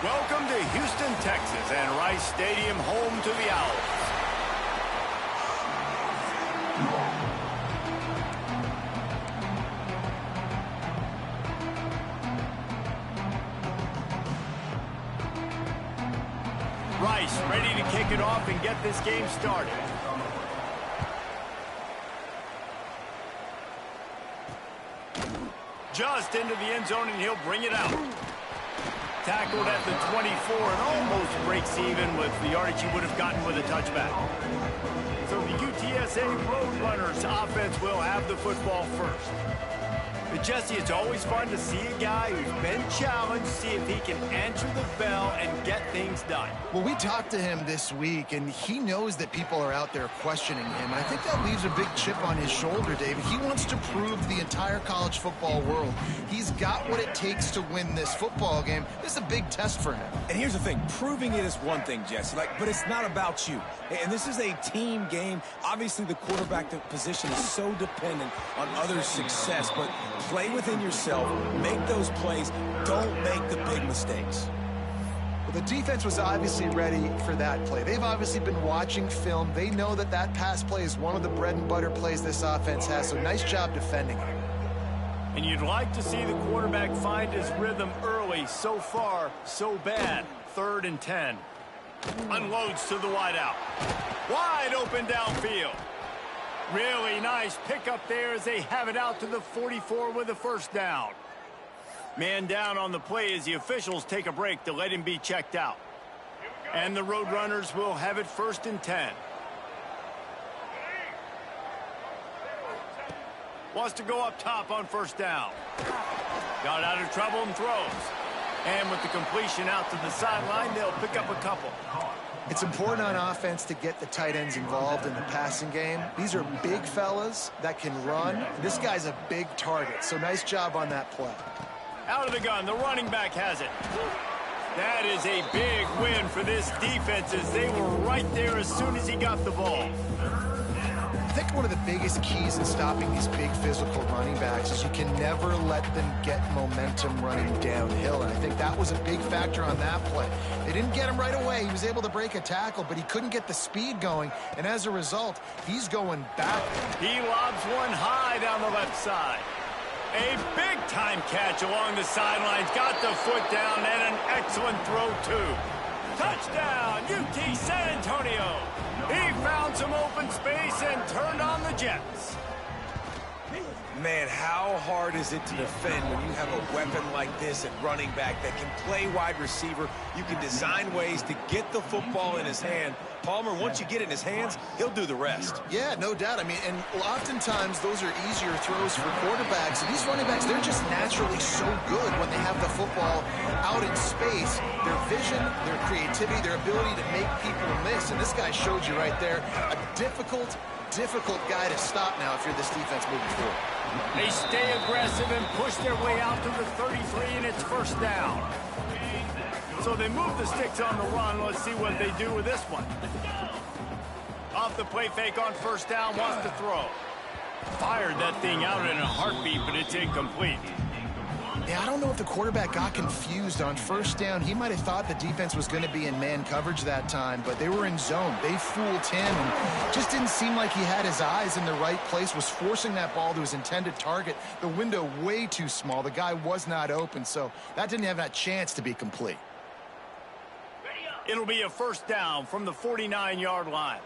Welcome to Houston, Texas, and Rice Stadium, home to the Owls. Rice ready to kick it off and get this game started. Just into the end zone, and he'll bring it out. Tackled at the 24 and almost breaks even with the yardage he would have gotten with a touchback. So the UTSA Roadrunners offense will have the football first. But Jesse, it's always fun to see a guy who's been challenged, see if he can answer the bell and get things done. Well, we talked to him this week, and he knows that people are out there questioning him. I think that leaves a big chip on his shoulder, David. He wants to prove to the entire college football world he's got what it takes to win this football game. This is a big test for him. And here's the thing. Proving it is one thing, Jesse, but it's not about you. And this is a team game. Obviously, the quarterback position is so dependent on others' success, but play within yourself, make those plays, don't make the big mistakes. Well, the defense was obviously ready for that play. They've obviously been watching film. They know that that pass play is one of the bread and butter plays this offense has, so nice job defending it. And you'd like to see the quarterback find his rhythm early. So far, so bad. 3rd and 10. Unloads to the wideout. Wide open downfield. Really nice pickup there as they have it out to the 44 with a first down. Man down on the play as the officials take a break to let him be checked out. And the Roadrunners will have it 1st and 10. Wants to go up top on first down. Got out of trouble and throws. And with the completion out to the sideline, they'll pick up a couple. It's important on offense to get the tight ends involved in the passing game. These are big fellas that can run. This guy's a big target, so nice job on that play. Out of the gun, the running back has it. That is a big win for this defense as they were right there as soon as he got the ball. I think one of the biggest keys in stopping these big physical running backs is you can never let them get momentum running downhill, and I think that was a big factor on that play. They didn't get him right away. He was able to break a tackle, but he couldn't get the speed going, and as a result, he's going back. He lobs one high down the left side. A big-time catch along the sidelines. Got the foot down, and an excellent throw, too. Touchdown, UT San Antonio. He found some open space and turned on the Jets. Man, how hard is it to defend when you have a weapon like this at running back that can play wide receiver? You can design ways to get the football in his hand. Palmer, once you get it in his hands, he'll do the rest. Yeah, no doubt. I mean, and oftentimes those are easier throws for quarterbacks. And these running backs, they're just naturally so good when they have the football out in space. Their vision, their creativity, their ability to make people miss. And this guy showed you right there a difficult guy to stop now if you're this defense moving forward. They stay aggressive and push their way out to the 33, and it's first down. So they move the sticks on the run. Let's see what they do with this one. Off the play fake on first down, wants to throw. Fired that thing out in a heartbeat, but it's incomplete. Yeah, I don't know if the quarterback got confused on first down. He might have thought the defense was going to be in man coverage that time, but they were in zone. They fooled him, and just didn't seem like he had his eyes in the right place, was forcing that ball to his intended target. The window way too small. The guy was not open, so that didn't have that chance to be complete. It'll be a first down from the 49-yard line.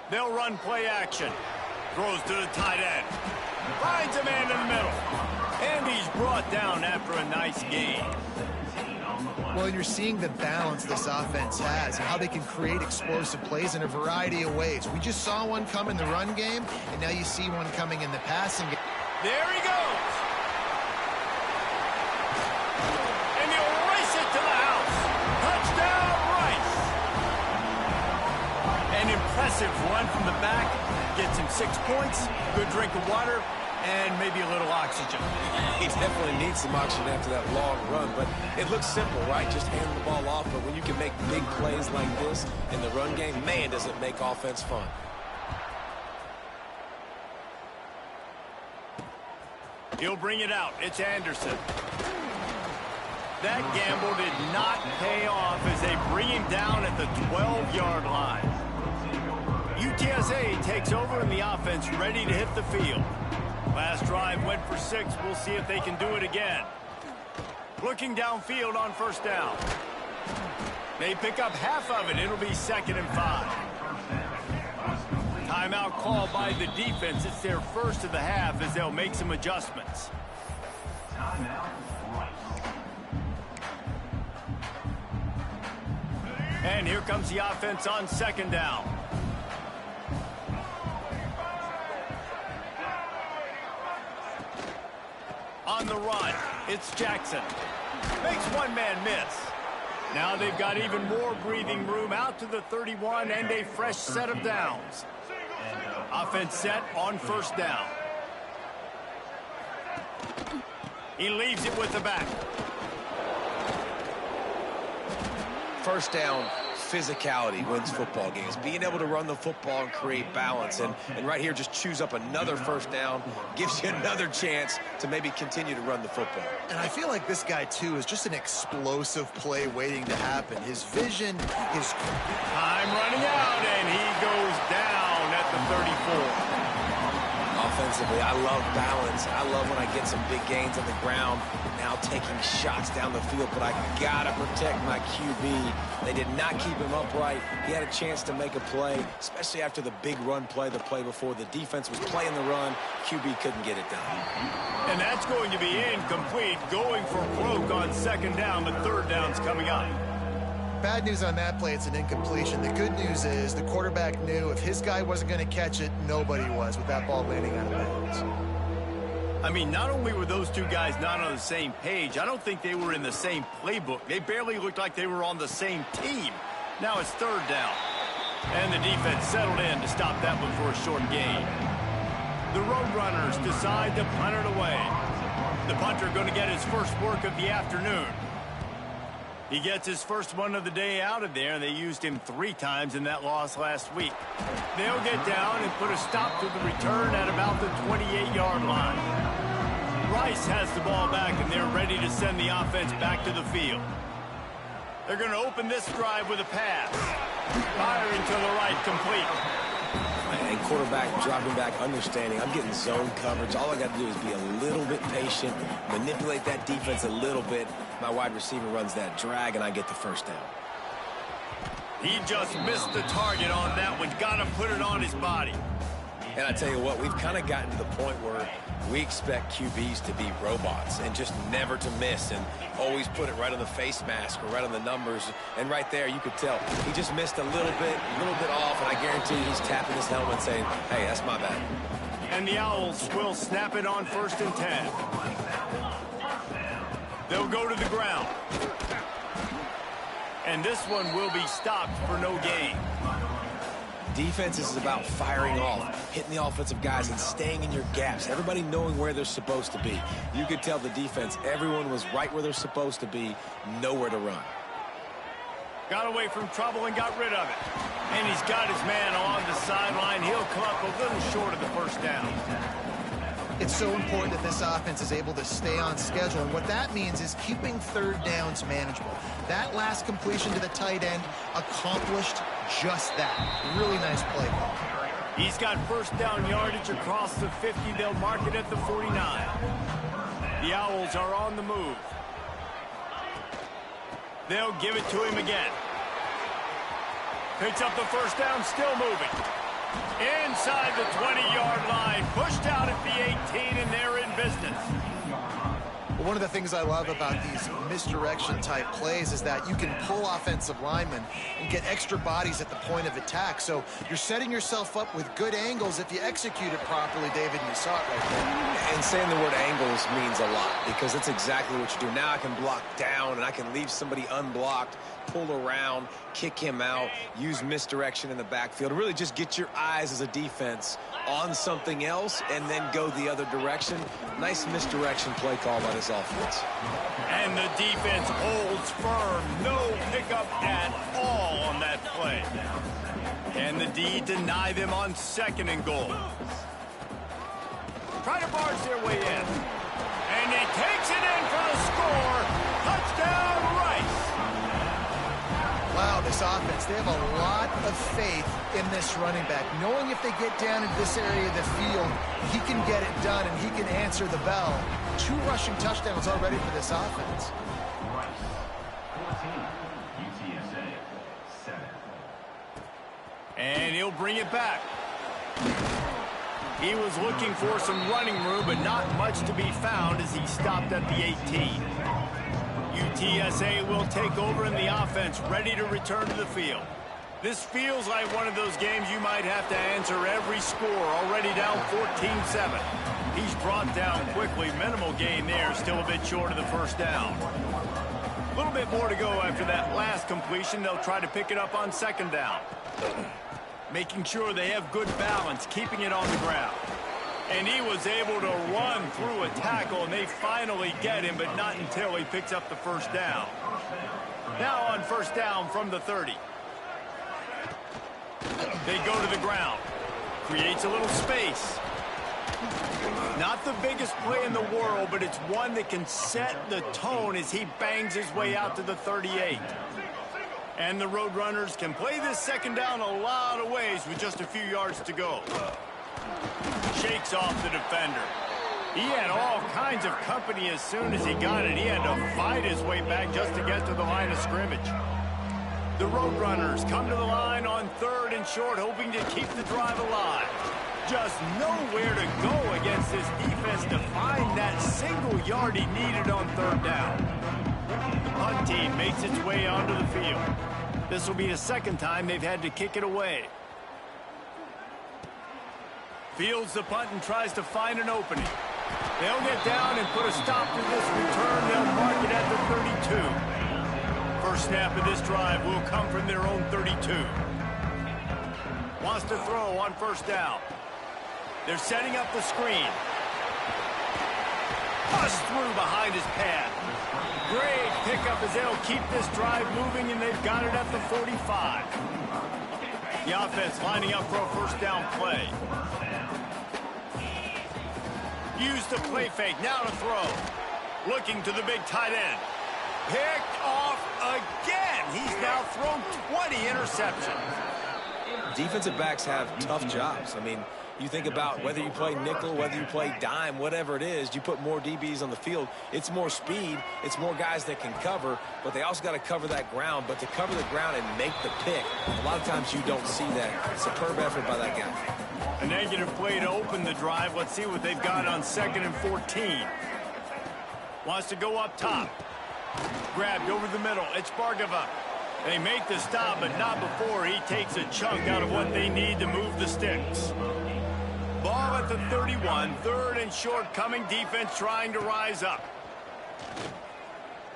They'll run play action. Throws to the tight end. Finds a man in the middle. And he's brought down after a nice gain. Well, you're seeing the balance this offense has and how they can create explosive plays in a variety of ways. We just saw one come in the run game, and now you see one coming in the passing game. There he goes. And he'll race it to the house. Touchdown, Rice. An impressive run from the back. Gets him 6 points, good drink of water, and maybe a little oxygen. He definitely needs some oxygen after that long run, but it looks simple, right? Just hand the ball off, but when you can make big plays like this in the run game, man, does it make offense fun. He'll bring it out. It's Anderson. That gamble did not pay off as they bring him down at the 12-yard line. UTSA takes over in the offense, ready to hit the field. Last drive went for 6. We'll see if they can do it again. Looking downfield on first down. They pick up half of it. It'll be 2nd and 5. Timeout called by the defense. It's their first of the half as they'll make some adjustments. And here comes the offense on 2nd down. On the run, it's Jackson. Makes one man miss. Now they've got even more breathing room out to the 31 and a fresh set of downs. Offense set on first down. He leaves it with the back. First down, physicality wins football games. Being able to run the football and create balance. And right here, just choose up another first down. Gives you another chance to maybe continue to run the football. And I feel like this guy, too, is just an explosive play waiting to happen. His vision, his... Time running out, and he goes down at the 34. Offensively, I love balance. I love when I get some big gains on the ground, now taking shots down the field, but I gotta protect my QB. They did not keep him upright. He had a chance to make a play, especially after the big run play the play before. The defense was playing the run. QB couldn't get it done. And that's going to be incomplete, going for broke on 2nd down, but 3rd down's coming up. Bad news on that play, it's an incompletion. The good news is the quarterback knew if his guy wasn't going to catch it, nobody was with that ball landing out of bounds. I mean, not only were those two guys not on the same page, I don't think they were in the same playbook. They barely looked like they were on the same team. Now it's 3rd down. And the defense settled in to stop that one for a short gain. The Roadrunners decide to punt it away. The punter going to get his first work of the afternoon. He gets his first one of the day out of there, and they used him 3 times in that loss last week. They'll get down and put a stop to the return at about the 28-yard line. Rice has the ball back, and they're ready to send the offense back to the field. They're going to open this drive with a pass. Firing to the right, complete. And quarterback dropping back, understanding I'm getting zone coverage. All I got to do is be a little bit patient, manipulate that defense a little bit. My wide receiver runs that drag, and I get the first down. He just missed the target on that one. Got to put it on his body. And I tell you what, we've kind of gotten to the point where we expect QBs to be robots and just never to miss and always put it right on the face mask or right on the numbers. And right there, you could tell he just missed a little bit off, and I guarantee he's tapping his helmet saying, hey, that's my bad. And the Owls will snap it on 1st and 10. They'll go to the ground. And this one will be stopped for no gain. Defense is about firing off, hitting the offensive guys and staying in your gaps, everybody knowing where they're supposed to be. You could tell the defense, everyone was right where they're supposed to be, nowhere to run. Got away from trouble and got rid of it. And he's got his man along the sideline. He'll come up a little short of the first down. It's so important that this offense is able to stay on schedule, and what that means is keeping 3rd downs manageable. That last completion to the tight end accomplished just that. Really nice play call. He's got first down yardage across the 50. They'll mark it at the 49. The Owls are on the move. They'll give it to him again. Picks up the first down, still moving. Inside the 20-yard line, pushed out at the 18, and they're in business. Well, one of the things I love about these misdirection-type plays is that you can pull offensive linemen and get extra bodies at the point of attack. So you're setting yourself up with good angles if you execute it properly, David, and you saw it right there. And saying the word angles means a lot because that's exactly what you do. Now I can block down, and I can leave somebody unblocked, pull around, kick him out, use misdirection in the backfield. Really just get your eyes as a defense on something else and then go the other direction. Nice misdirection play call by this offense. And the defense holds firm. No pickup at all on that play. Can the D deny them on 2nd and goal? Try to barge their way in. takes it in for the score. Touchdown, Rice. Wow, this offense, they have a lot of faith in this running back. Knowing if they get down in this area of the field, he can get it done and he can answer the bell. 2 rushing touchdowns already for this offense. Rice, 14, UTSA, 7. And he'll bring it back. He was looking for some running room, but not much to be found as he stopped at the 18. UTSA will take over in the offense, ready to return to the field. This feels like one of those games you might have to answer every score, already down 14-7. He's brought down quickly. Minimal gain there, still a bit short of the first down. A little bit more to go after that last completion. They'll try to pick it up on second down. Making sure they have good balance, keeping it on the ground. And he was able to run through a tackle, and they finally get him, but not until he picks up the first down. Now on first down from the 30. They go to the ground. Creates a little space. Not the biggest play in the world, but it's one that can set the tone as he bangs his way out to the 38. And the Roadrunners can play this second down a lot of ways with just a few yards to go. Shakes off the defender. He had all kinds of company as soon as he got it. He had to fight his way back just to get to the line of scrimmage. The Roadrunners come to the line on 3rd and short, hoping to keep the drive alive. Just nowhere to go against this defense to find that single yard he needed on 3rd down. The punt team makes its way onto the field. This will be the second time they've had to kick it away. Fields the punt and tries to find an opening. They'll get down and put a stop to this return. They'll mark it at the 32. First snap of this drive will come from their own 32. Wants to throw on first down. They're setting up the screen. Bust through behind his pad. Great pickup as they'll keep this drive moving, and they've got it at the 45. The offense lining up for a first down play. Use the play fake, now to throw. Looking to the big tight end. Picked off again. He's now thrown 20 interceptions. Defensive backs have tough jobs. I mean, you think about whether you play nickel, whether you play dime, whatever it is, you put more DBs on the field. It's more speed. It's more guys that can cover, but they also got to cover that ground. But to cover the ground and make the pick, a lot of times you don't see that. Superb effort by that guy. A negative play to open the drive. Let's see what they've got on 2nd and 14. Wants to go up top. Grabbed over the middle. It's Bargava. They make the stop, but not before he takes a chunk out of what they need to move the sticks. Ball at the 31. 3rd and short coming. Defense trying to rise up.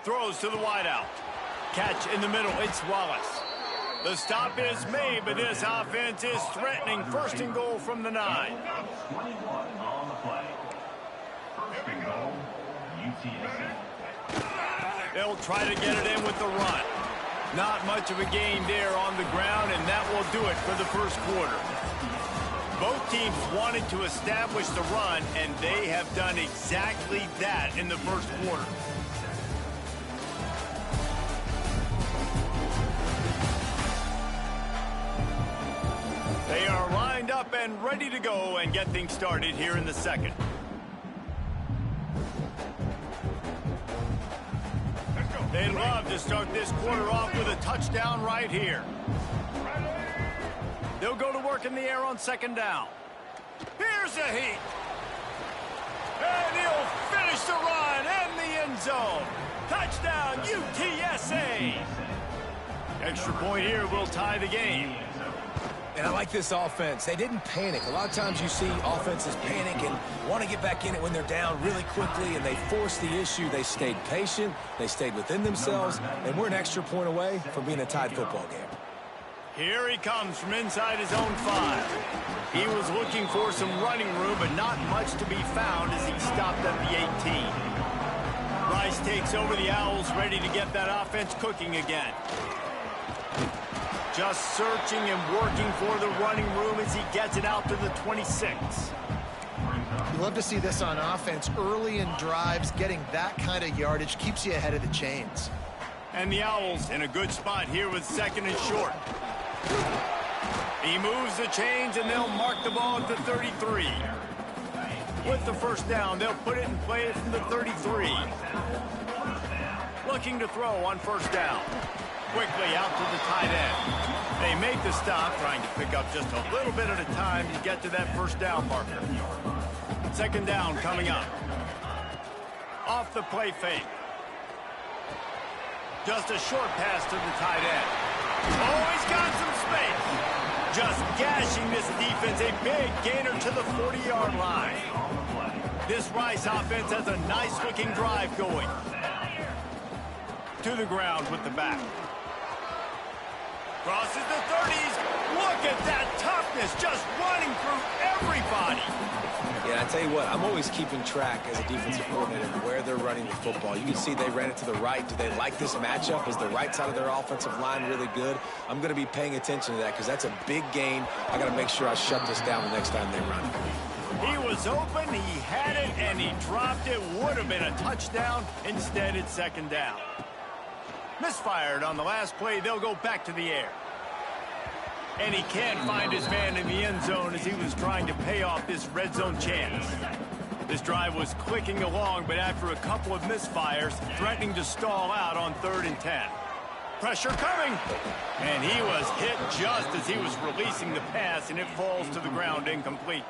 Throws to the wideout. Catch in the middle. It's Wallace. The stop is made, but this offense is threatening. 1st and goal from the 9. 21 on the play. 1st and goal, UTSA. They'll try to get it in with the run. Not much of a gain there on the ground, and that will do it for the first quarter. Both teams wanted to establish the run, and they have done exactly that in the first quarter. They are lined up and ready to go and get things started here in the second. They'd love to start this quarter off with a touchdown right here. They'll go to work in the air on 2nd down. Here's the heat. And he'll finish the run in the end zone. Touchdown, UTSA. Extra point here will tie the game. And I like this offense. They didn't panic. A lot of times you see offenses panic and want to get back in it when they're down really quickly, and they force the issue. They stayed patient. They stayed within themselves, and we're an extra point away from being a tied football game. Here he comes from inside his own 5. He was looking for some running room, but not much to be found as he stopped at the 18. Rice takes over the Owls, ready to get that offense cooking again. Just searching and working for the running room as he gets it out to the 26. You love to see this on offense. Early in drives, getting that kind of yardage keeps you ahead of the chains. And the Owls in a good spot here with 2nd and short. He moves the chains, and they'll mark the ball at the 33. With the first down, they'll put it and play it from the 33. Looking to throw on first down. Quickly out to the tight end. They make the stop, trying to pick up just a little bit at a time to get to that first down marker. 2nd down coming up. Off the play fake. Just a short pass to the tight end. Oh, he's got some space. Just gashing this defense. A big gainer to the 40-yard line. This Rice offense has a nice-looking drive going. To the ground with the back. Crosses the 30s. Look at that toughness, just running through everybody. Yeah, I tell you what, I'm always keeping track as a defensive coordinator where they're running the football. You can see they ran it to the right. Do they like this matchup? Is the right side of their offensive line really good? I'm going to be paying attention to that because that's a big gain. I got to make sure I shut this down the next time they run. He was open, he had it, and he dropped it. Would have been a touchdown. Instead, it's 2nd down. Misfired on the last play. They'll go back to the air. And he can't find his man in the end zone as he was trying to pay off this red zone chance. This drive was clicking along, but after a couple of misfires, threatening to stall out on 3rd and 10. Pressure coming. And he was hit just as he was releasing the pass, and it falls to the ground incomplete.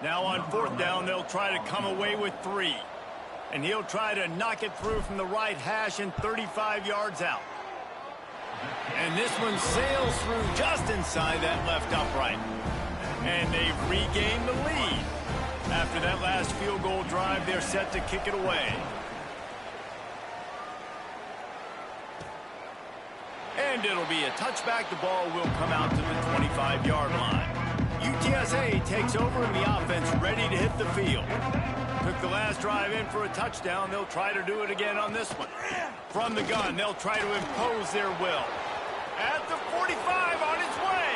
Now on 4th down, they'll try to come away with 3. And he'll try to knock it through from the right hash and 35 yards out. And this one sails through just inside that left upright. And they've regained the lead. After that last field goal drive, they're set to kick it away. And it'll be a touchback. The ball will come out to the 25-yard line. UTSA takes over and the offense ready to hit the field. Took the last drive in for a touchdown. They'll try to do it again on this one. From the gun, they'll try to impose their will. At the 45 on his way.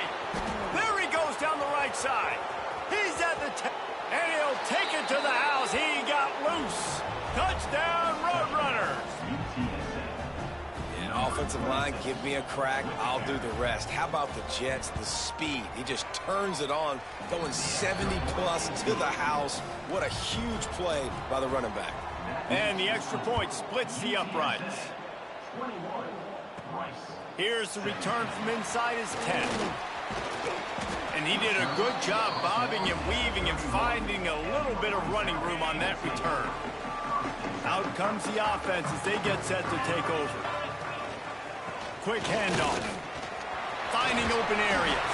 There he goes down the right side. He's at the 10. And he'll take it to the house. He got loose. Touchdown, Roadrunners. Offensive line, give me a crack, I'll do the rest. How about the Jets, the speed? He just turns it on, going 70-plus to the house. What a huge play by the running back. And the extra point splits the uprights. Here's the return from inside his 10. And he did a good job bobbing and weaving and finding a little bit of running room on that return. Out comes the offense as they get set to take over. Quick handoff. Finding open areas.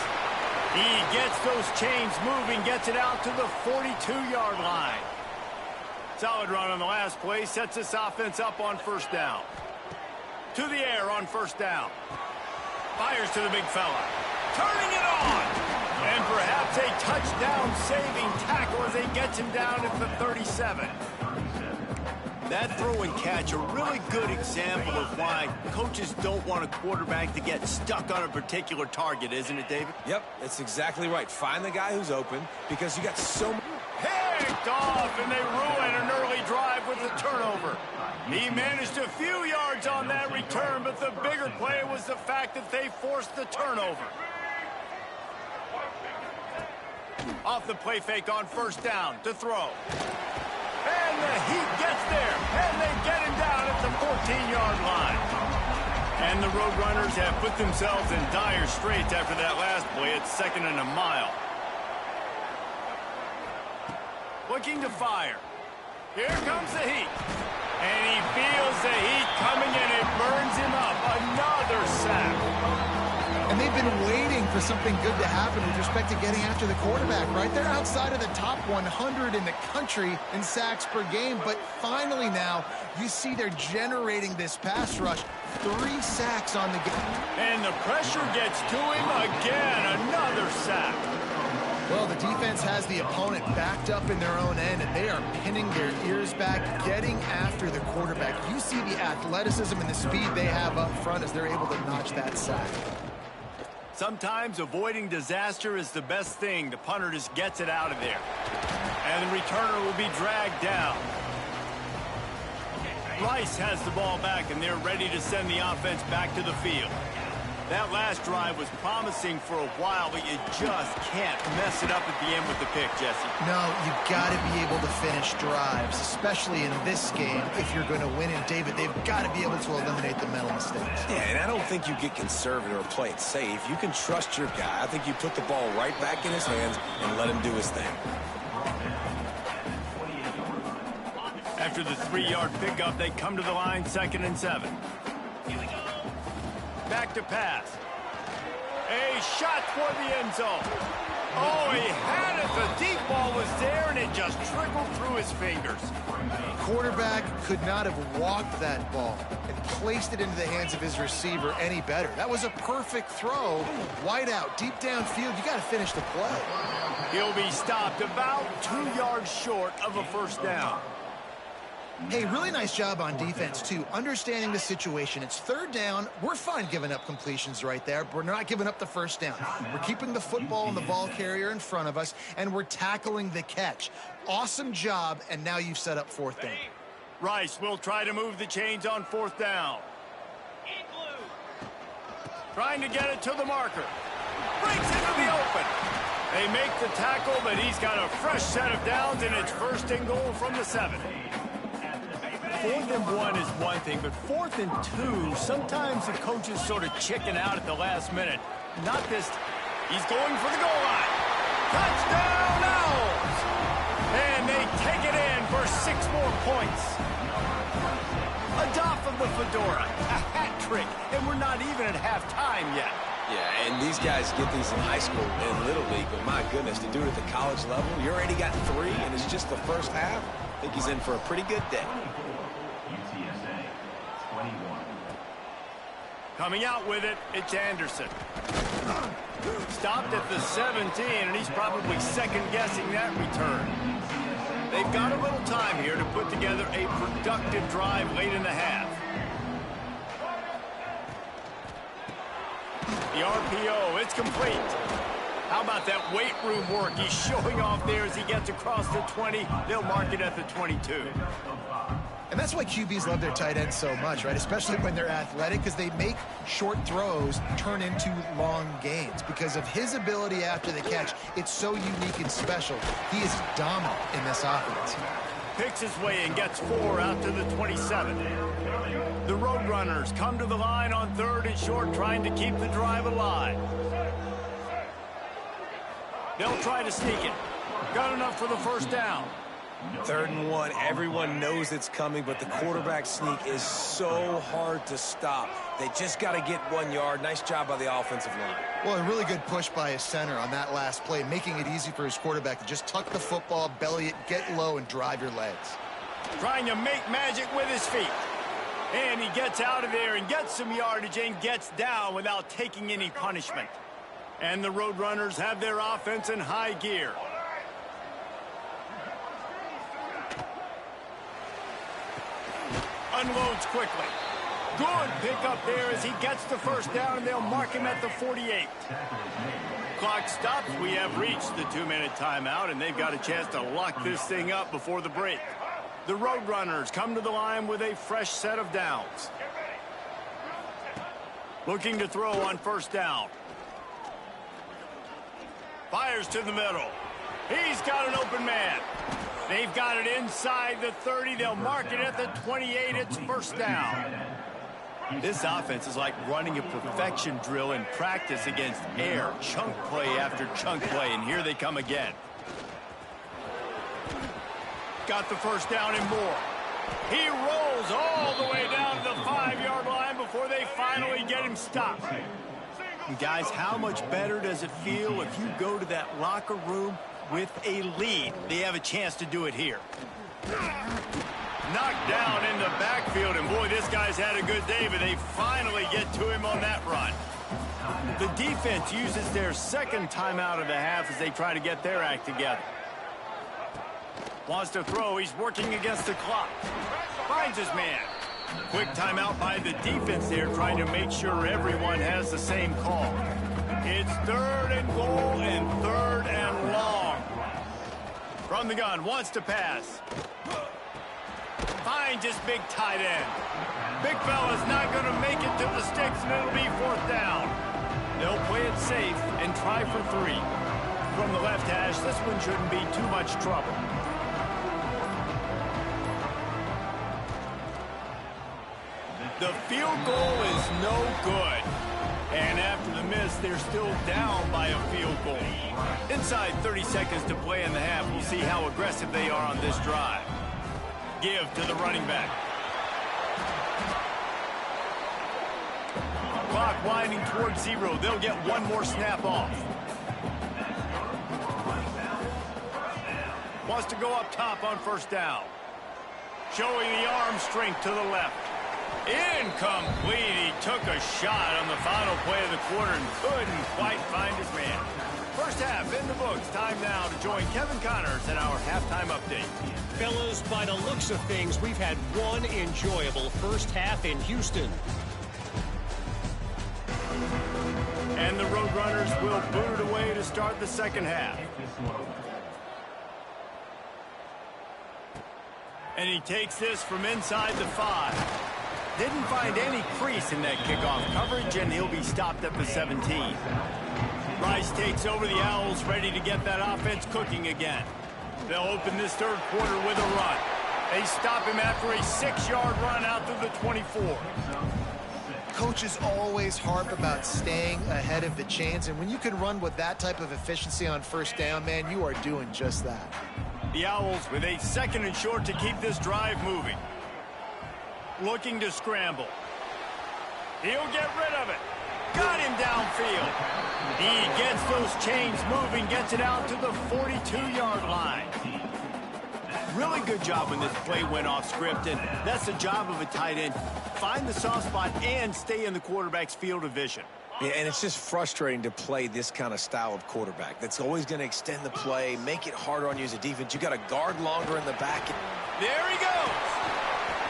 He gets those chains moving, gets it out to the 42-yard line. Solid run on the last play, sets this offense up on first down. To the air on first down. Fires to the big fella. Turning it on. And perhaps a touchdown-saving tackle as he gets him down at the 37. That throw and catch, a really good example of why coaches don't want a quarterback to get stuck on a particular target, isn't it, David? Yep, that's exactly right. Find the guy who's open because you got so much. Picked off, and they ruin an early drive with a turnover. He managed a few yards on that return, but the bigger play was the fact that they forced the turnover. Off the play fake on first down to throw. And the Heat gets there, and they get him down at the 14-yard line. And the Roadrunners have put themselves in dire straits after that last play. It's 2nd and a mile. Looking to fire. Here comes the Heat. And he feels the heat coming, and it burns him up. Another sack. And they've been waiting for something good to happen with respect to getting after the quarterback, right? They're outside of the top 100 in the country in sacks per game, but finally now you see they're generating this pass rush. 3 sacks on the game. And the pressure gets to him again. Another sack. Well, the defense has the opponent backed up in their own end, and they are pinning their ears back, getting after the quarterback. You see the athleticism and the speed they have up front as they're able to notch that sack. Sometimes avoiding disaster is the best thing. The punter just gets it out of there. And the returner will be dragged down. Rice has the ball back, and they're ready to send the offense back to the field. That last drive was promising for a while, but you just can't mess it up at the end with the pick, Jesse. No, you got to be able to finish drives, especially in this game. If you're going to win it, David, they've got to be able to eliminate the mental mistakes. Yeah, and I don't think you get conservative or play it safe. You can trust your guy. I think you put the ball right back in his hands and let him do his thing. After the 3-yard pickup, they come to the line, 2nd and 7. Back to pass. A shot toward the end zone. Oh, he had it. The deep ball was there, and it just trickled through his fingers. Quarterback could not have walked that ball and placed it into the hands of his receiver any better. That was a perfect throw. Wide out, deep downfield. You got to finish the play. He'll be stopped about 2 yards short of a first down. Hey, really nice job on defense, too, understanding the situation. It's 3rd down. We're fine giving up completions right there, but we're not giving up the first down. We're keeping the football and the ball carrier in front of us, and we're tackling the catch. Awesome job, and now you've set up 4th down. Rice will try to move the chains on 4th down. Trying to get it to the marker. Breaks into the open. They make the tackle, but he's got a fresh set of downs, and it's 1st and goal from the 7. 4th and 1 is one thing, but 4th and 2, sometimes the coaches sort of chicken out at the last minute. Not this. He's going for the goal line. Touchdown, Owls! And they take it in for 6 more points. A doff of the fedora, a hat trick, and we're not even at halftime yet. Yeah, and these guys get these in high school and Little League, but my goodness, to do it at the college level, you already got 3, and it's just the first half. I think he's in for a pretty good day. UTSA 21. Coming out with it, it's Anderson. Stopped at the 17, and he's probably second-guessing that return. They've got a little time here to put together a productive drive late in the half. The RPO, it's complete. How about that weight room work he's showing off there as he gets across the 20? They'll mark it at the 22. And that's why QBs love their tight ends so much, right? Especially when they're athletic, because they make short throws turn into long gains. Because of his ability after the catch, it's so unique and special. He is dominant in this offense. Picks his way and gets 4 out to the 27. The Roadrunners come to the line on 3rd and short, trying to keep the drive alive. They'll try to sneak it. Got enough for the first down. 3rd and 1, everyone knows it's coming, but the quarterback sneak is so hard to stop. They just got to get 1 yard. Nice job by the offensive line. Well, a really good push by his center on that last play, making it easy for his quarterback to just tuck the football, belly it, get low, and drive your legs. Trying to make magic with his feet. And he gets out of there and gets some yardage and gets down without taking any punishment. And the Roadrunners have their offense in high gear. Unloads quickly. Good pickup there as he gets the first down, and they'll mark him at the 48. Clock stops. We have reached the 2-minute timeout, and they've got a chance to lock this thing up before the break. The Roadrunners come to the line with a fresh set of downs. Looking to throw on first down. Fires to the middle. He's got an open man. They've got it inside the 30. They'll mark it at the 28. It's first down. This offense is like running a perfection drill in practice against air. Chunk play after chunk play, and here they come again. Got the first down and more. He rolls all the way down to the 5-yard line before they finally get him stopped. And guys, how much better does it feel if you go to that locker room with a lead? They have a chance to do it here. Knocked down in the backfield, and boy, this guy's had a good day, but they finally get to him on that run. The defense uses their second timeout of the half as they try to get their act together. Wants to throw. He's working against the clock. Finds his man. Quick timeout by the defense there, trying to make sure everyone has the same call. It's 3rd and goal and 3rd and long. From the gun, wants to pass. Finds his big tight end. Big fella's not going to make it to the sticks, and it'll be 4th down. They'll play it safe and try for 3. From the left hash, this one shouldn't be too much trouble. The field goal is no good. And after the miss, they're still down by a field goal. Inside 30 seconds to play in the half. We'll see how aggressive they are on this drive. Give to the running back. Clock winding towards 0. They'll get one more snap off. Wants to go up top on 1st down. Showing the arm strength to the left. Incomplete. He took a shot on the final play of the quarter and couldn't quite find his man. First half in the books. Time now to join Kevin Connors in our halftime update. Fellas, by the looks of things, we've had one enjoyable first half in Houston. And the Roadrunners will boot it away to start the second half. And he takes this from inside the 5. Didn't find any crease in that kickoff coverage, and he'll be stopped at the 17. Rice takes over the Owls, ready to get that offense cooking again. They'll open this 3rd quarter with a run. They stop him after a 6-yard run out to the 24. Coaches always harp about staying ahead of the chains, and when you can run with that type of efficiency on 1st down, man, you are doing just that. The Owls with a 2nd and short to keep this drive moving. Looking to scramble. He'll get rid of it. Got him downfield. He gets those chains moving, gets it out to the 42-yard line. Really good job when this play went off script, and that's the job of a tight end. Find the soft spot and stay in the quarterback's field of vision. Yeah, and it's just frustrating to play this kind of style of quarterback. That's always going to extend the play, make it harder on you as a defense. You got to guard longer in the back. There he goes.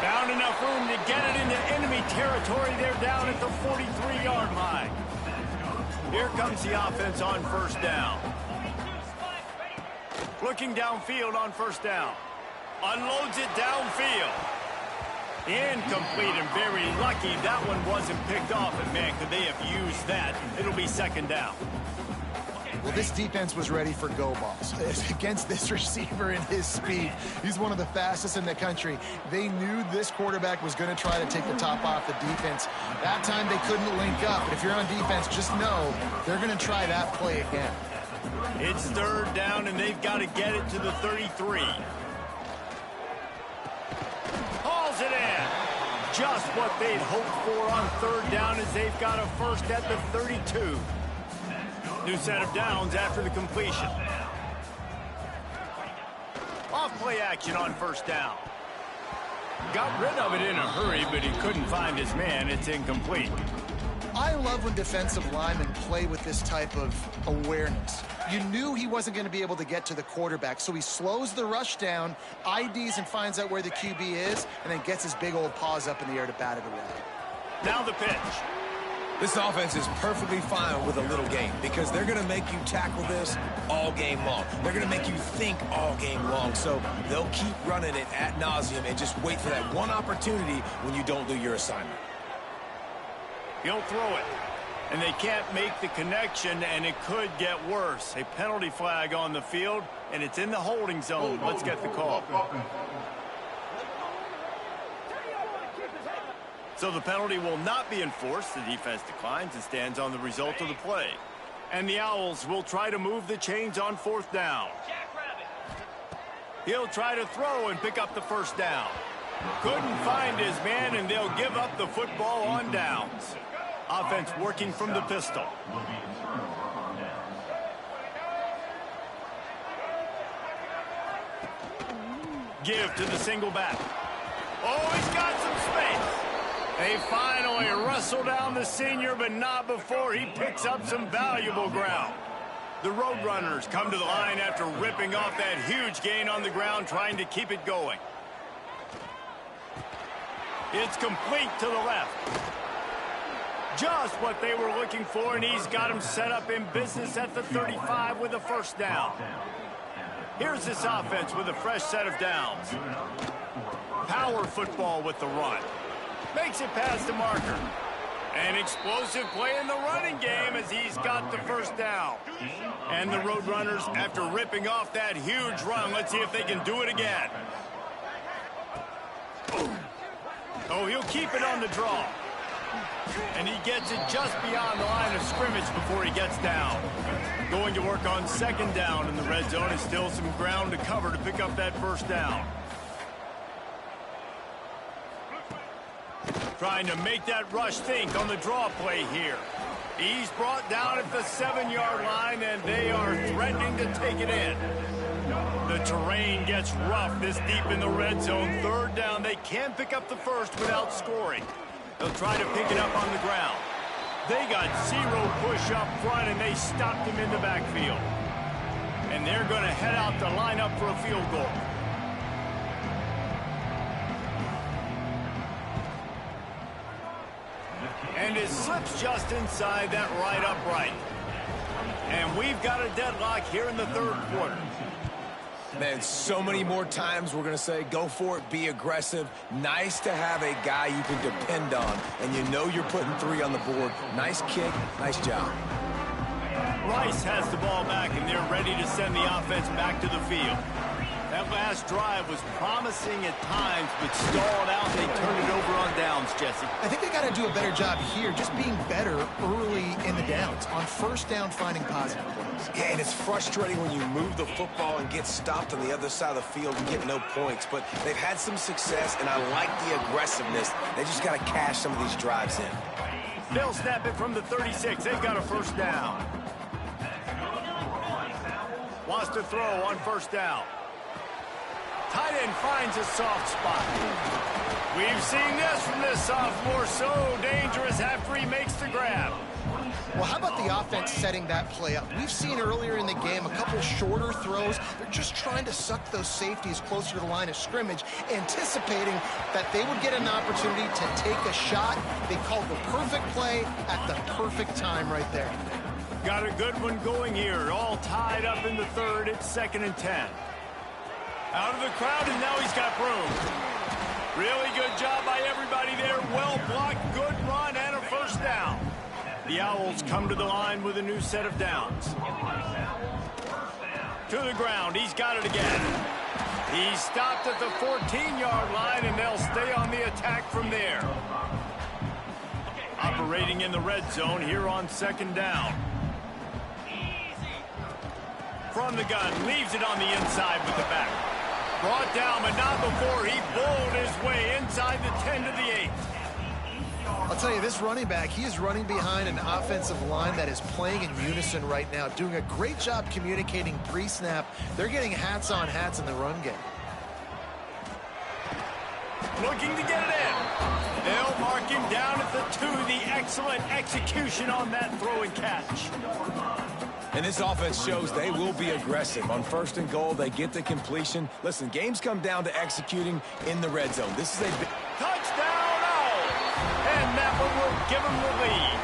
Found enough room to get it into enemy territory. They're down at the 43-yard line. Here comes the offense on 1st down. Looking downfield on 1st down. Unloads it downfield. Incomplete, and very lucky that one wasn't picked off. And, man, could they have used that? It'll be 2nd down. Well, this defense was ready for go balls. Against this receiver and his speed, he's one of the fastest in the country. They knew this quarterback was going to try to take the top off the defense. That time they couldn't link up, but if you're on defense, just know they're going to try that play again. It's 3rd down, and they've got to get it to the 33. Hauls it in. Just what they'd hoped for on 3rd down, as they've got a 1st at the 32. New set of downs after the completion. Off play action on 1st down. Got rid of it in a hurry, but he couldn't find his man. It's incomplete. I love when defensive linemen play with this type of awareness. You knew he wasn't going to be able to get to the quarterback, so he slows the rush down, IDs and finds out where the QB is, and then gets his big old paws up in the air to bat it away. Now the pitch. This offense is perfectly fine with a little game because they're going to make you tackle this all game long. They're going to make you think all game long. So they'll keep running it ad nauseum and just wait for that one opportunity when you don't do your assignment. He'll throw it. And they can't make the connection, and it could get worse. A penalty flag on the field, and it's in the holding zone. Let's get the call. So the penalty will not be enforced. The defense declines and stands on the result of the play. And the Owls will try to move the chains on 4th down. He'll try to throw and pick up the 1st down. Couldn't find his man, and they'll give up the football on downs. Offense working from the pistol. Give to the single back. Oh, he's got some space. They finally wrestle down the senior, but not before he picks up some valuable ground. The Roadrunners come to the line after ripping off that huge gain on the ground, trying to keep it going. It's complete to the left. Just what they were looking for, and he's got him set up in business at the 35 with a 1st down. Here's this offense with a fresh set of downs. Power football with the run. Makes it past the marker. An explosive play in the running game as he's got the first down. And the Roadrunners, after ripping off that huge run, let's see if they can do it again. Oh, he'll keep it on the draw. And he gets it just beyond the line of scrimmage before he gets down. Going to work on second down in the red zone. Is still some ground to cover to pick up that first down. Trying to make that rush think on the draw play here. He's brought down at the 7-yard line, and they are threatening to take it in. The terrain gets rough this deep in the red zone. Third down, they can pick up the first without scoring. They'll try to pick it up on the ground. They got zero push up front, and they stopped him in the backfield. And they're going to head out to line up for a field goal. And it slips just inside that right upright. And we've got a deadlock here in the third quarter. Man, so many more times we're going to say, go for it, be aggressive. Nice to have a guy you can depend on, and you know you're putting 3 on the board. Nice kick, nice job. Rice has the ball back, and they're ready to send the offense back to the field. That last drive was promising at times, but stalled out, and they turned it over on downs, Jesse. I think they got to do a better job here, just being better early in the downs. On first down, finding positive plays. Yeah, and it's frustrating when you move the football and get stopped on the other side of the field and get no points. But they've had some success, and I like the aggressiveness. They just got to cash some of these drives in. They'll snap it from the 36. They've got a first down. Wants to throw on first down. Tight end finds a soft spot. We've seen this from this sophomore, so dangerous after he makes the grab. Well, how about the offense setting that play up? We've seen earlier in the game a couple shorter throws. They're just trying to suck those safeties closer to the line of scrimmage, anticipating that they would get an opportunity to take a shot. They called the perfect play at the perfect time right there. Got a good one going here. All tied up in the third. It's 2nd and 10. Out of the crowd, and now he's got room. Really good job by everybody there. Well blocked, good run, and a first down. The Owls come to the line with a new set of downs. To the ground, he's got it again. He stopped at the 14-yard line, and they'll stay on the attack from there. Operating in the red zone here on second down. From the gun, leaves it on the inside with the back. Brought down, but not before he bowled his way inside the 10 to the 8. I'll tell you, this running back, he is running behind an offensive line that is playing in unison right now, doing a great job communicating pre-snap. They're getting hats on hats in the run game. Looking to get it in. They'll mark him down at the 2. The excellent execution on that throw and catch. And this offense shows they will be aggressive. On 1st and goal, they get the completion. Listen, games come down to executing in the red zone. This is a big touchdown, and that one will give them the lead.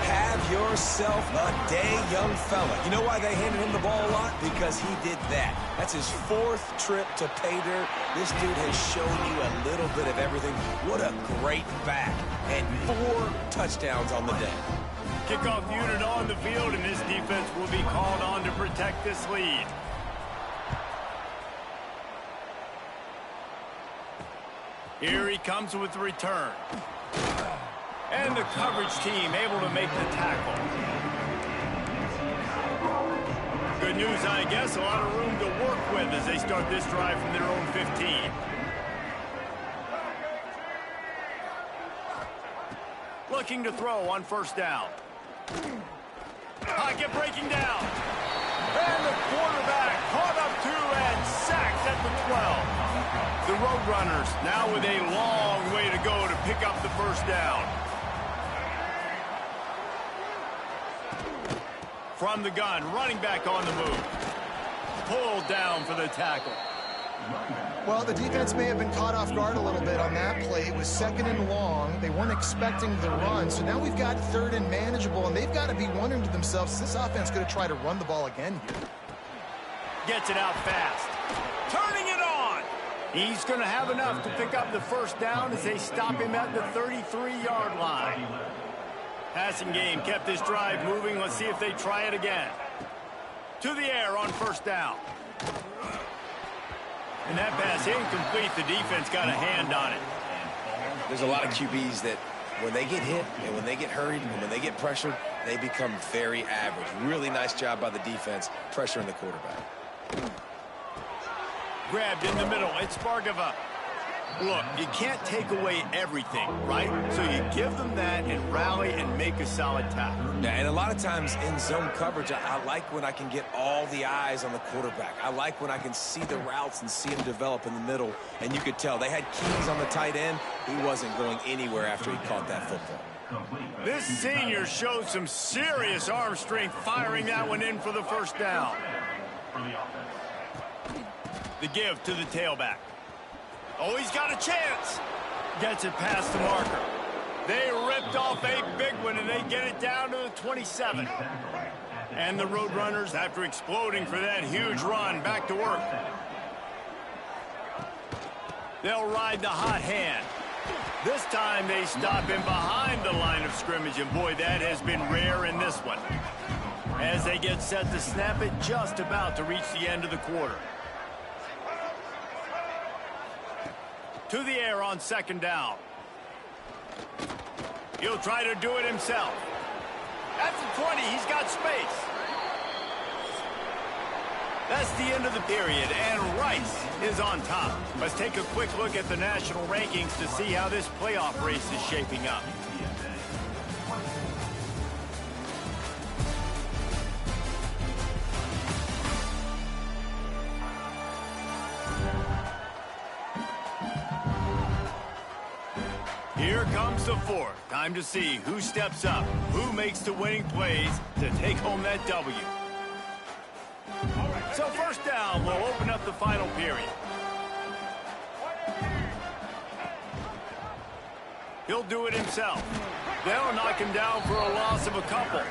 Have yourself a day, young fella. You know why they handed him the ball a lot? Because he did that. That's his 4th trip to pay dirt. This dude has shown you a little bit of everything. What a great back. And 4 touchdowns on the day. Kickoff unit on the field, and this defense will be called on to protect this lead. Here he comes with the return. And the coverage team able to make the tackle. Good news, I guess. A lot of room to work with as they start this drive from their own 15. Looking to throw on first down. Pocket breaking down. And the quarterback caught up to and sacked at the 12. The Roadrunners now with a long way to go to pick up the first down. From the gun, running back on the move. Pulled down for the tackle. Well, the defense may have been caught off guard a little bit on that play. It was 2nd and long. They weren't expecting the run. So now we've got 3rd and manageable, and they've got to be wondering to themselves, is this offense going to try to run the ball again here? Gets it out fast. Turning it on. He's going to have enough to pick up the first down as they stop him at the 33-yard line. Passing game kept this drive moving. Let's see if they try it again. To the air on first down. And that pass incomplete. The defense got a hand on it. There's a lot of QBs that when they get hit and when they get hurried and when they get pressured, they become very average. Really nice job by the defense pressuring the quarterback. Grabbed in the middle. It's Bargava. Look, you can't take away everything, right? So you give them that and rally and make a solid tackle. Yeah, and a lot of times in zone coverage, I like when I can get all the eyes on the quarterback. I like when I can see the routes and see him develop in the middle. And you could tell they had keys on the tight end. He wasn't going anywhere after he caught that football. This senior showed some serious arm strength firing that one in for the first down. The give to the tailback. Oh, he's got a chance. Gets it past the marker. They ripped off a big one, and they get it down to the 27. And the Roadrunners, after exploding for that huge run, back to work. They'll ride the hot hand. This time they stop him behind the line of scrimmage, and boy, that has been rare in this one. As they get set to snap it, just about to reach the end of the quarter. To the air on second down. He'll try to do it himself. At the 20, he's got space. That's the end of the period, and Rice is on top. Let's take a quick look at the national rankings to see how this playoff race is shaping up. Here comes the fourth. Time to see who steps up, who makes the winning plays to take home that W. So first down will open up the final period. He'll do it himself. They'll knock him down for a loss of a couple.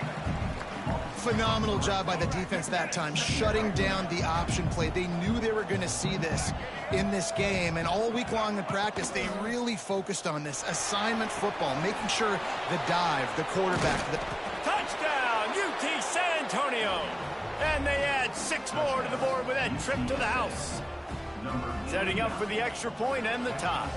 Phenomenal job by the defense that time, shutting down the option play. They knew they were going to see this in this game, and all week long in practice, they really focused on this assignment football, making sure the dive, the quarterback, the touchdown, UT San Antonio. And they add 6 more to the board with that trip to the house. Setting up for the extra point and the tie.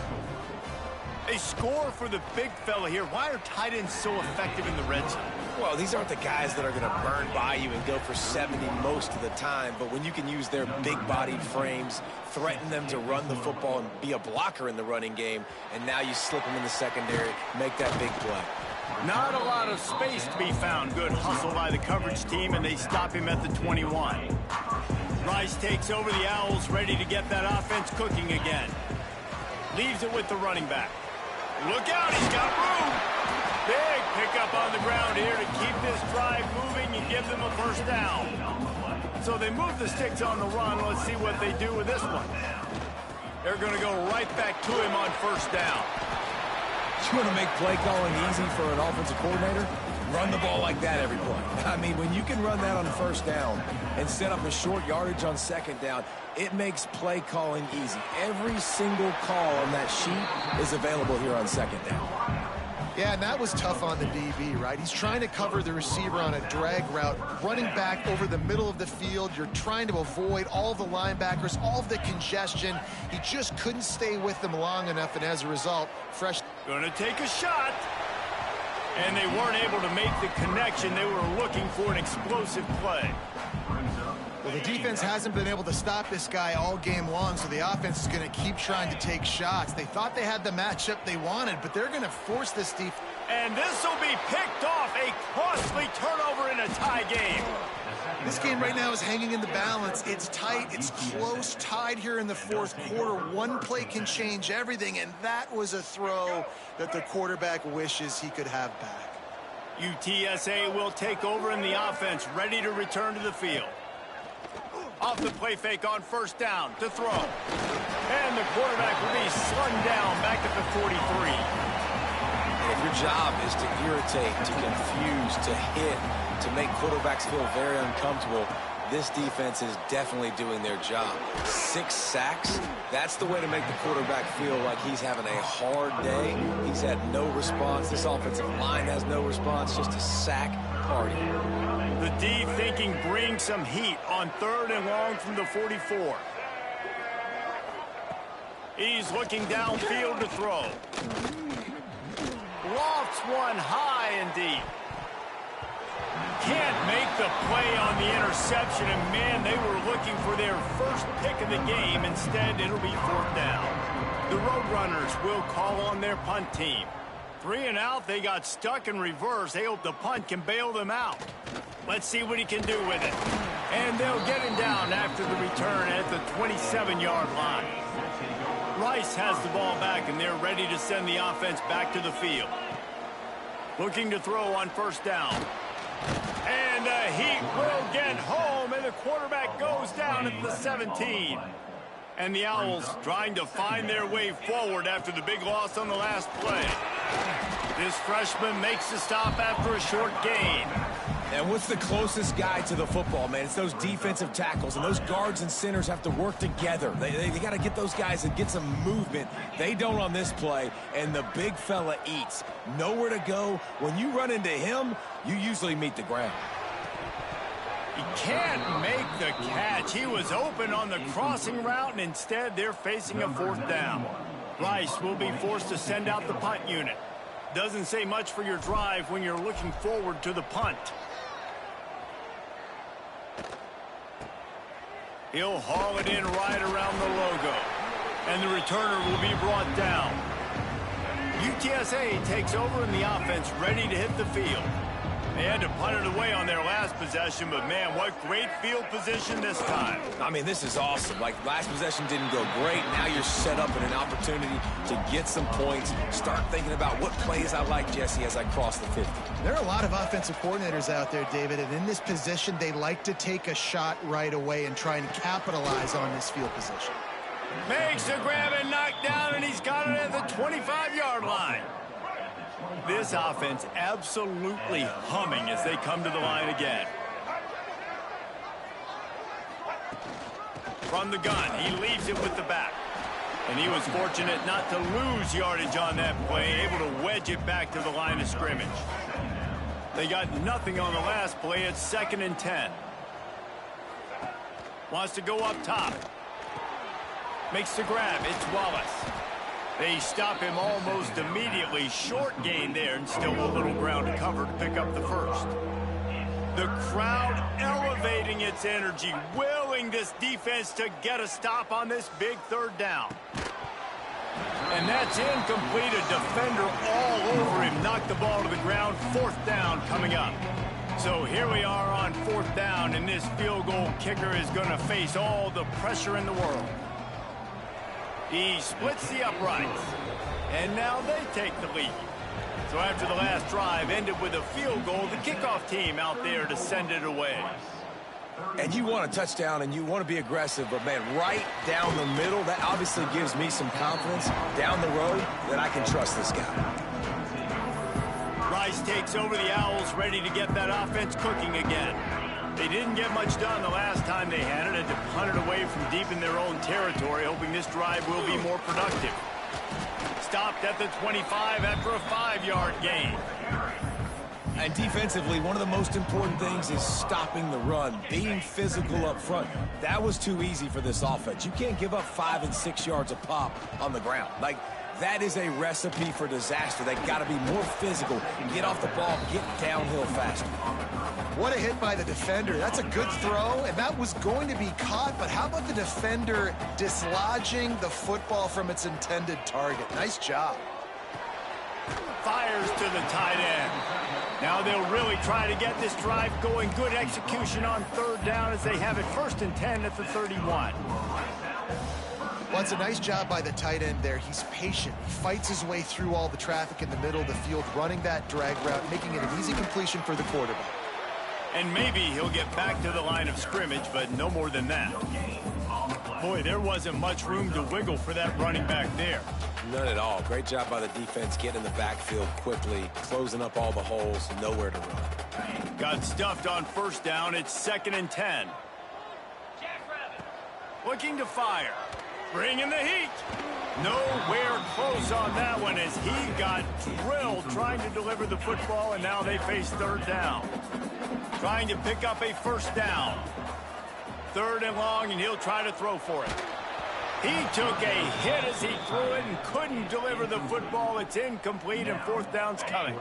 A score for the big fella here. Why are tight ends so effective in the red zone? Well, these aren't the guys that are going to burn by you and go for 70 most of the time, but when you can use their big-bodied frames, threaten them to run the football and be a blocker in the running game, and now you slip them in the secondary, make that big play. Not a lot of space to be found. Good hustle by the coverage team, and they stop him at the 21. Rice takes over the Owls, ready to get that offense cooking again. Leaves it with the running back. Look out, he's got room. Big pickup on the ground here to keep this drive moving and give them a first down. So they move the sticks on the run. Let's see what they do with this one. They're going to go right back to him on first down. You want to make play calling easy for an offensive coordinator? Run the ball like that every play. I mean, when you can run that on first down and set up a short yardage on second down, it makes play calling easy. Every single call on that sheet is available here on second down. Yeah, and that was tough on the DB, right? He's trying to cover the receiver on a drag route, running back over the middle of the field. You're trying to avoid all the linebackers, all of the congestion. He just couldn't stay with them long enough, and as a result, fresh. Going to take a shot. And they weren't able to make the connection. They were looking for an explosive play. Well, the defense hasn't been able to stop this guy all game long, so the offense is going to keep trying to take shots. They thought they had the matchup they wanted, but they're going to force this defense. And this will be picked off. A costly turnover in a tie game. This game right now is hanging in the balance. It's tight. It's close, tied here in the fourth quarter. One play can change everything, and that was a throw that the quarterback wishes he could have back. UTSA will take over in the offense, ready to return to the field. Off the play fake on first down to throw. And the quarterback will be slung down back at the 43. If your job is to irritate, to confuse, to hit, to make quarterbacks feel very uncomfortable, this defense is definitely doing their job. 6 sacks, that's the way to make the quarterback feel like he's having a hard day. He's had no response. This offensive line has no response, just a sack party. The D thinking bring some heat on 3rd and long from the 44. He's looking downfield to throw. Lofts one high and deep. Can't make the play on the interception, and man, they were looking for their first pick of the game. Instead, it'll be 4th down. The Roadrunners will call on their punt team. 3 and out, they got stuck in reverse. They hope the punt can bail them out. Let's see what he can do with it. And they'll get him down after the return at the 27-yard line. Rice has the ball back, and they're ready to send the offense back to the field. Looking to throw on 1st down. And the Heat will get home, and the quarterback goes down at the 17. And the Owls trying to find their way forward after the big loss on the last play. This freshman makes the stop after a short gain. And what's the closest guy to the football, man? It's those defensive tackles, and those guards and centers have to work together. They got to get those guys and get some movement. They don't on this play, and the big fella eats. Nowhere to go. When you run into him, you usually meet the ground. He can't make the catch. He was open on the crossing route, and instead they're facing a 4th down. Rice will be forced to send out the punt unit. Doesn't say much for your drive when you're looking forward to the punt. He'll haul it in right around the logo. And the returner will be brought down. UTSA takes over in the offense, ready to hit the field. They had to punt it away on their last possession, but man, what great field position this time. I mean, this is awesome. Like, last possession didn't go great. Now you're set up in an opportunity to get some points. Start thinking about what plays I like, Jesse, as I cross the 50. There are a lot of offensive coordinators out there, David, and in this position, they like to take a shot right away and try and capitalize on this field position. Makes the grab and knock down, and he's got it at the 25-yard line. This offense absolutely humming as they come to the line again. From the gun, he leaves it with the back. And he was fortunate not to lose yardage on that play, able to wedge it back to the line of scrimmage. They got nothing on the last play. It's 2nd and 10. Wants to go up top. Makes the grab. It's Wallace. They stop him almost immediately. Short gain there, and still a little ground to cover to pick up the 1st. The crowd elevating its energy, willing this defense to get a stop on this big 3rd down. And that's incomplete. A defender all over him. Knocked the ball to the ground. 4th down coming up. So here we are on 4th down, and this field goal kicker is going to face all the pressure in the world. He splits the uprights, and now they take the lead. So after the last drive ended with a field goal, the kickoff team out there to send it away. And you want a touchdown, and you want to be aggressive, but, man, right down the middle, that obviously gives me some confidence down the road that I can trust this guy. Rice takes over the Owls, ready to get that offense cooking again. They didn't get much done the last time they had it, and to punt it away from deep in their own territory, hoping this drive will be more productive. Stopped at the 25 after a 5-yard gain. And defensively, one of the most important things is stopping the run, being physical up front. That was too easy for this offense. You can't give up 5 and 6 yards a pop on the ground. Like, that is a recipe for disaster. They got to be more physical, get off the ball, get downhill faster. What a hit by the defender. That's a good throw, and that was going to be caught, but how about the defender dislodging the football from its intended target? Nice job. Fires to the tight end. Now they'll really try to get this drive going. Good execution on 3rd down as they have it 1st and 10 at the 31. Well, it's a nice job by the tight end there. He's patient. He fights his way through all the traffic in the middle of the field, running that drag route, making it an easy completion for the quarterback. And maybe he'll get back to the line of scrimmage, but no more than that. Boy, there wasn't much room to wiggle for that running back there. None at all. Great job by the defense getting in the backfield quickly, closing up all the holes, nowhere to run. Got stuffed on 1st down. It's 2nd and 10. Looking to fire. Bringing the heat. Nowhere close on that one as he got drilled trying to deliver the football, and now they face third down. Trying to pick up a first down. Third and long, and he'll try to throw for it. He took a hit as he threw it and couldn't deliver the football. It's incomplete, and fourth down's coming.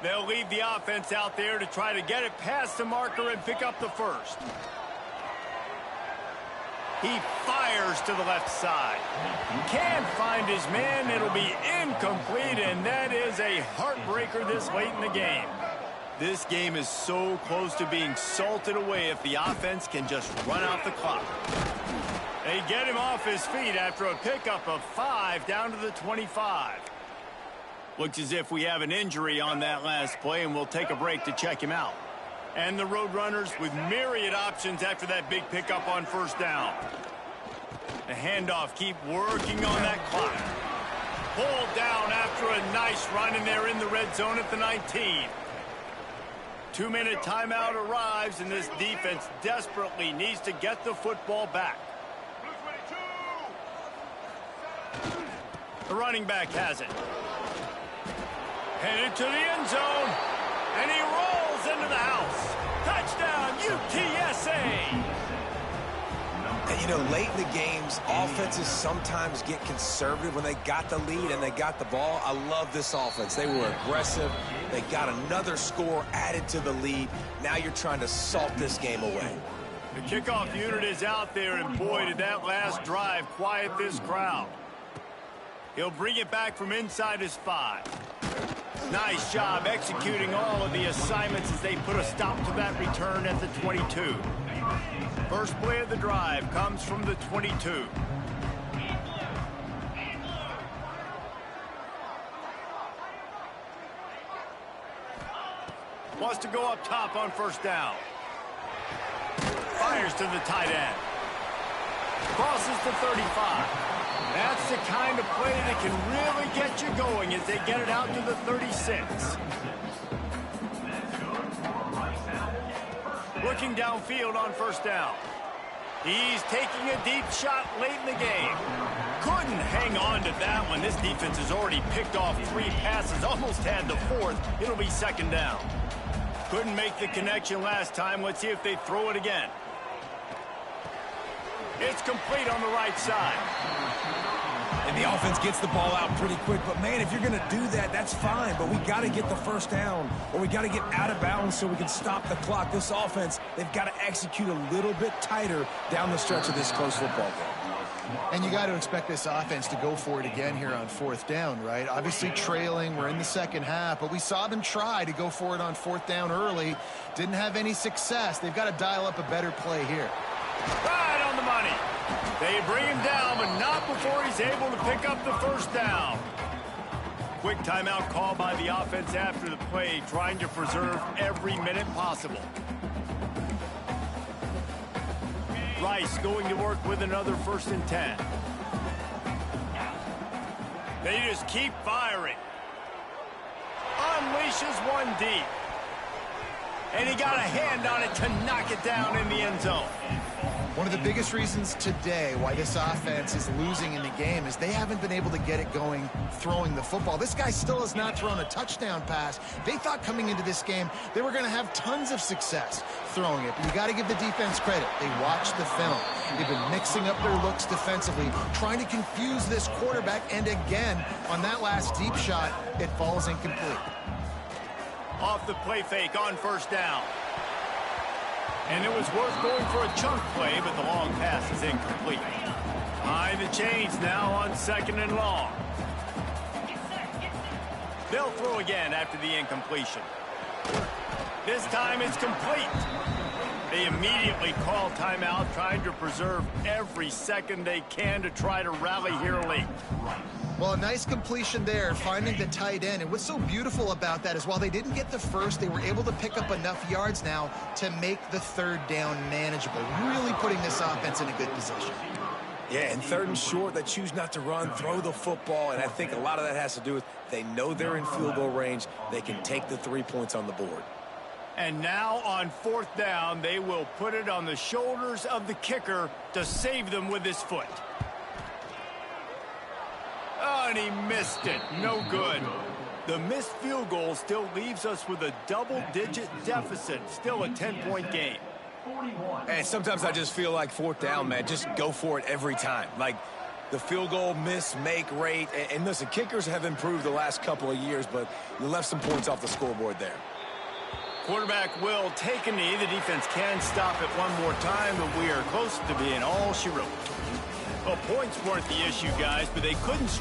They'll leave the offense out there to try to get it past the marker and pick up the first. He fires to the left side. Can't find his man. It'll be incomplete, and that is a heartbreaker this late in the game. This game is so close to being salted away if the offense can just run out the clock. They get him off his feet after a pickup of 5 down to the 25. Looks as if we have an injury on that last play, and we'll take a break to check him out. And the Roadrunners with myriad options after that big pickup on first down. The handoff, keep working on that clock. Pulled down after a nice run, and they're in the red zone at the 19. 2-minute timeout arrives, and this defense desperately needs to get the football back. The running back has it. Headed to the end zone, and he rolls into the house. Touchdown, UTSA! And, you know, late in the games, offenses sometimes get conservative when they got the lead and they got the ball. I love this offense. They were aggressive. They got another score added to the lead. Now you're trying to salt this game away. The kickoff unit is out there, and boy, did that last drive quiet this crowd. He'll bring it back from inside his 5. Nice job executing all of the assignments as they put a stop to that return at the 22. First play of the drive comes from the 22. Wants to go up top on first down. Fires to the tight end. Crosses to 35. That's the kind of play that can really get you going as they get it out to the 36. Looking downfield on first down. He's taking a deep shot late in the game. Couldn't hang on to that one. This defense has already picked off 3 passes, almost had the 4th. It'll be second down. Couldn't make the connection last time. Let's see if they throw it again. It's complete on the right side. And the offense gets the ball out pretty quick. But, man, if you're going to do that, that's fine. But we got to get the first down, or we got to get out of bounds so we can stop the clock. This offense, they've got to execute a little bit tighter down the stretch of this close football game. And you got to expect this offense to go for it again here on fourth down, right? Obviously trailing. We're in the second half, but we saw them try to go for it on fourth down early. Didn't have any success. They've got to dial up a better play here. Right on the money. They bring him down, but not before he's able to pick up the first down. Quick timeout call by the offense after the play, trying to preserve every minute possible. Rice going to work with another 1st and 10. They just keep firing. Unleashes one deep. And he got a hand on it to knock it down in the end zone. One of the biggest reasons today why this offense is losing in the game is they haven't been able to get it going throwing the football. This guy still has not thrown a touchdown pass. They thought coming into this game they were going to have tons of success throwing it. But you got to give the defense credit. They watched the film. They've been mixing up their looks defensively, trying to confuse this quarterback. And again, on that last deep shot, it falls incomplete. Off the play fake on first down. And it was worth going for a chunk play, but the long pass is incomplete. Behind the chains now on 2nd and long. They'll throw again after the incompletion. This time it's complete. They immediately call timeout, trying to preserve every second they can to try to rally here late. Well, a nice completion there, finding the tight end. And what's so beautiful about that is while they didn't get the first, they were able to pick up enough yards now to make the third down manageable, really putting this offense in a good position. Yeah, and 3rd and short, they choose not to run, throw the football, and I think a lot of that has to do with they know they're in field goal range. They can take the 3 points on the board. And now on fourth down, they will put it on the shoulders of the kicker to save them with his foot. Oh, and he missed it. No good. The missed field goal still leaves us with a double-digit deficit. Still a 10-point game. And sometimes I just feel like fourth down, man, just go for it every time. Like the field goal miss-make rate. And listen, kickers have improved the last couple of years, but you left some points off the scoreboard there. Quarterback will take a knee. The defense can stop it one more time, but we are close to being all she wrote. Well, points weren't the issue, guys, but they couldn't.